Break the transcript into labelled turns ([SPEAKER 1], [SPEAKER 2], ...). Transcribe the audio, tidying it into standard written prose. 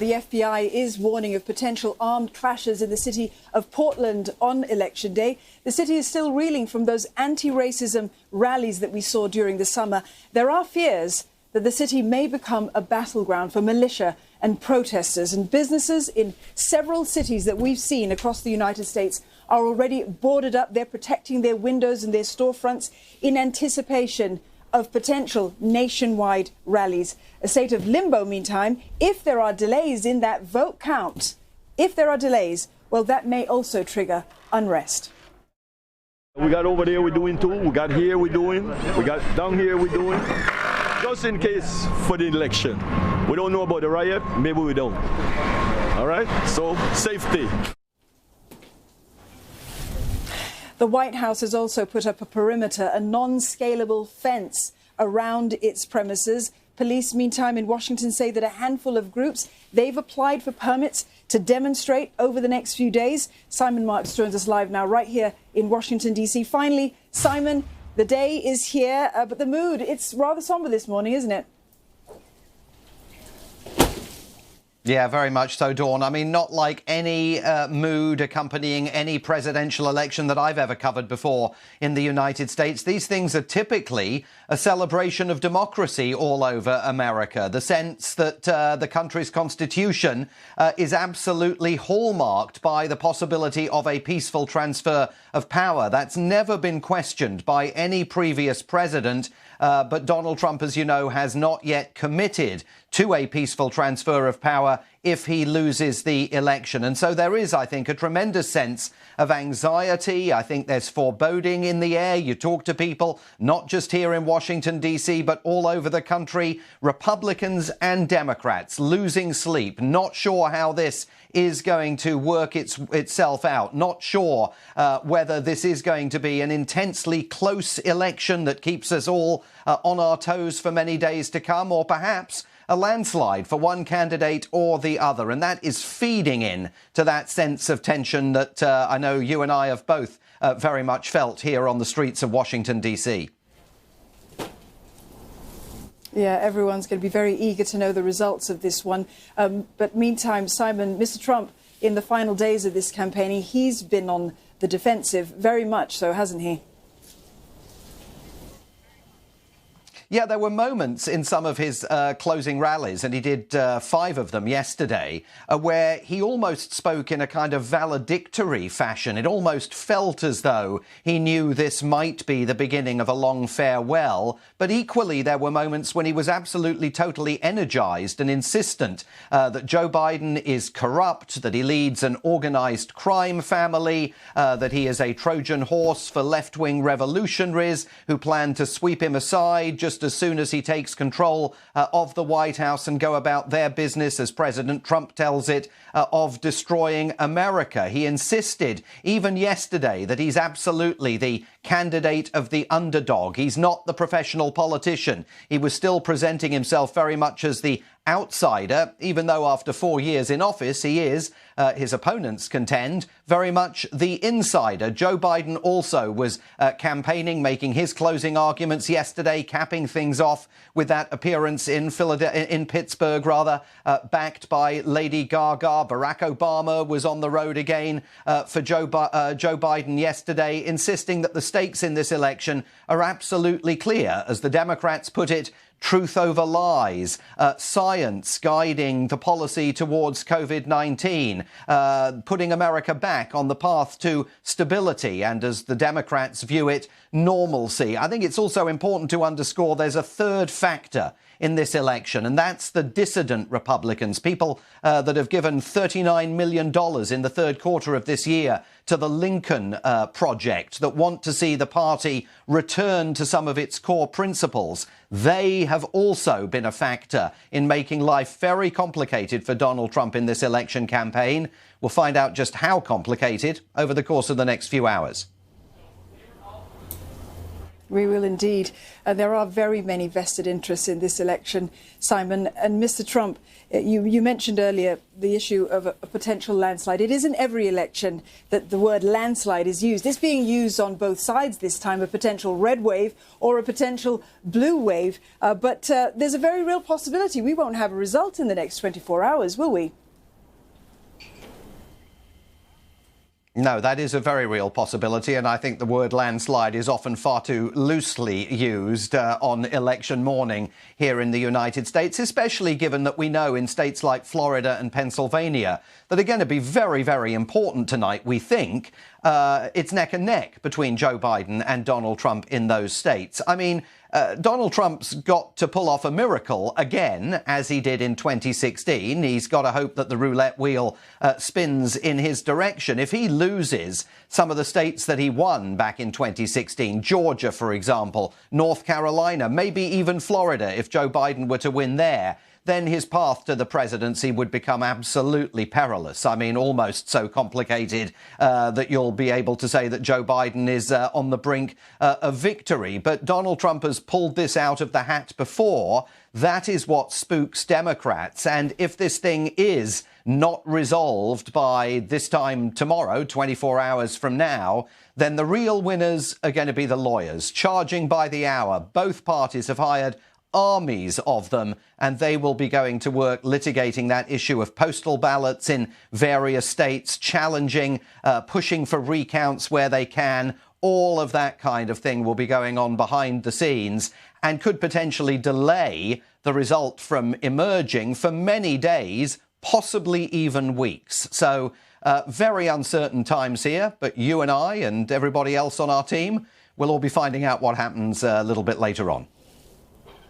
[SPEAKER 1] The FBI is warning of potential armed clashes in the city of Portland on Election Day. The city is still reeling from those anti-racism rallies that we saw during the summer. There are fears that the city may become a battleground for militia and protesters, and businesses in several cities that we've seen across the United States are already boarded up. They're protecting their windows and their storefronts in anticipation of potential nationwide rallies. A state of limbo, meantime, if there are delays in that vote count, well, that may also trigger unrest.
[SPEAKER 2] We got over there, we're doing too. We got here, we're doing. We got down here, we're doing. Just in case for the election. We don't know about the riot, maybe we don't. All right, so safety.
[SPEAKER 1] The White House has also put up a perimeter, a non-scalable fence around its premises. Police, meantime, in Washington say that a handful of groups, they've applied for permits to demonstrate over the next few days. Simon Marks joins us live now, right here in Washington, D.C. Finally, Simon, the day is here, but the mood, it's rather somber this morning, isn't it?
[SPEAKER 3] Yeah, very much so, Dawn. I mean, not like any mood accompanying any presidential election that I've ever covered before in the United States. These things are typically a celebration of democracy all over America. The sense that the country's constitution is absolutely hallmarked by the possibility of a peaceful transfer of power. That's never been questioned by any previous president. But Donald Trump, as you know, has not yet committed to a peaceful transfer of power if he loses the election. And so there is, I think, a tremendous sense of anxiety. I think there's foreboding in the air. You talk to people, not just here in Washington, D.C., but all over the country, Republicans and Democrats losing sleep, not sure how this is going to work itself out, not sure whether this is going to be an intensely close election that keeps us all on our toes for many days to come, or perhaps a landslide for one candidate or the other. And that is feeding in to that sense of tension that I know you and I have both very much felt here on the streets of Washington, D.C.
[SPEAKER 1] Yeah, everyone's going to be very eager to know the results of this one. But meantime, Simon, Mr. Trump, in the final days of this campaigning, he's been on the defensive, very much so, hasn't he?
[SPEAKER 3] Yeah, there were moments in some of his closing rallies, and he did 5 of them yesterday, where he almost spoke in a kind of valedictory fashion. It almost felt as though he knew this might be the beginning of a long farewell. But equally, there were moments when he was absolutely, totally energized and insistent that Joe Biden is corrupt, that he leads an organized crime family, that he is a Trojan horse for left-wing revolutionaries who plan to sweep him aside just as soon as he takes control of the White House and go about their business, as President Trump tells it, of destroying America. He insisted, even yesterday, that he's absolutely the candidate of the underdog. He's not the professional politician. He was still presenting himself very much as the outsider, even though after 4 years in office, he is, his opponents contend, very much the insider. Joe Biden also was campaigning, making his closing arguments yesterday, capping things off with that appearance in Pittsburgh, backed by Lady Gaga. Barack Obama was on the road again for Joe Biden yesterday, insisting that the stakes in this election are absolutely clear. As the Democrats put it, truth over lies, science guiding the policy towards COVID-19, putting America back on the path to stability and, as the Democrats view it, normalcy. I think it's also important to underscore there's a third factor in this election, and that's the dissident Republicans, people that have given $39 million in the third quarter of this year to the Lincoln Project, that want to see the party return to some of its core principles. They have also been a factor in making life very complicated for Donald Trump in this election campaign. We'll find out just how complicated over the course of the next few hours.
[SPEAKER 1] We will indeed. There are very many vested interests in this election, Simon. And Mr. Trump, you mentioned earlier the issue of a potential landslide. It isn't every election that the word landslide is used. It's being used on both sides this time, a potential red wave or a potential blue wave. But there's a very real possibility we won't have a result in the next 24 hours, will we?
[SPEAKER 3] No, that is a very real possibility, and I think the word landslide is often far too loosely used on election morning here in the United States, especially given that we know in states like Florida and Pennsylvania that are going to be very, very important tonight. We think it's neck and neck between Joe Biden and Donald Trump in those states. I mean, Donald Trump's got to pull off a miracle again, as he did in 2016. He's got to hope that the roulette wheel spins in his direction. If he loses some of the states that he won back in 2016, Georgia, for example, North Carolina, maybe even Florida, if Joe Biden were to win there, then his path to the presidency would become absolutely perilous. I mean, almost so complicated that you'll be able to say that Joe Biden is on the brink of victory. But Donald Trump has pulled this out of the hat before. That is what spooks Democrats. And if this thing is not resolved by this time tomorrow, 24 hours from now, then the real winners are going to be the lawyers, charging by the hour. Both parties have hired armies of them, and they will be going to work litigating that issue of postal ballots in various states, challenging, pushing for recounts where they can. All of that kind of thing will be going on behind the scenes and could potentially delay the result from emerging for many days, possibly even weeks. So very uncertain times here, but you and I and everybody else on our team will all be finding out what happens a little bit later on.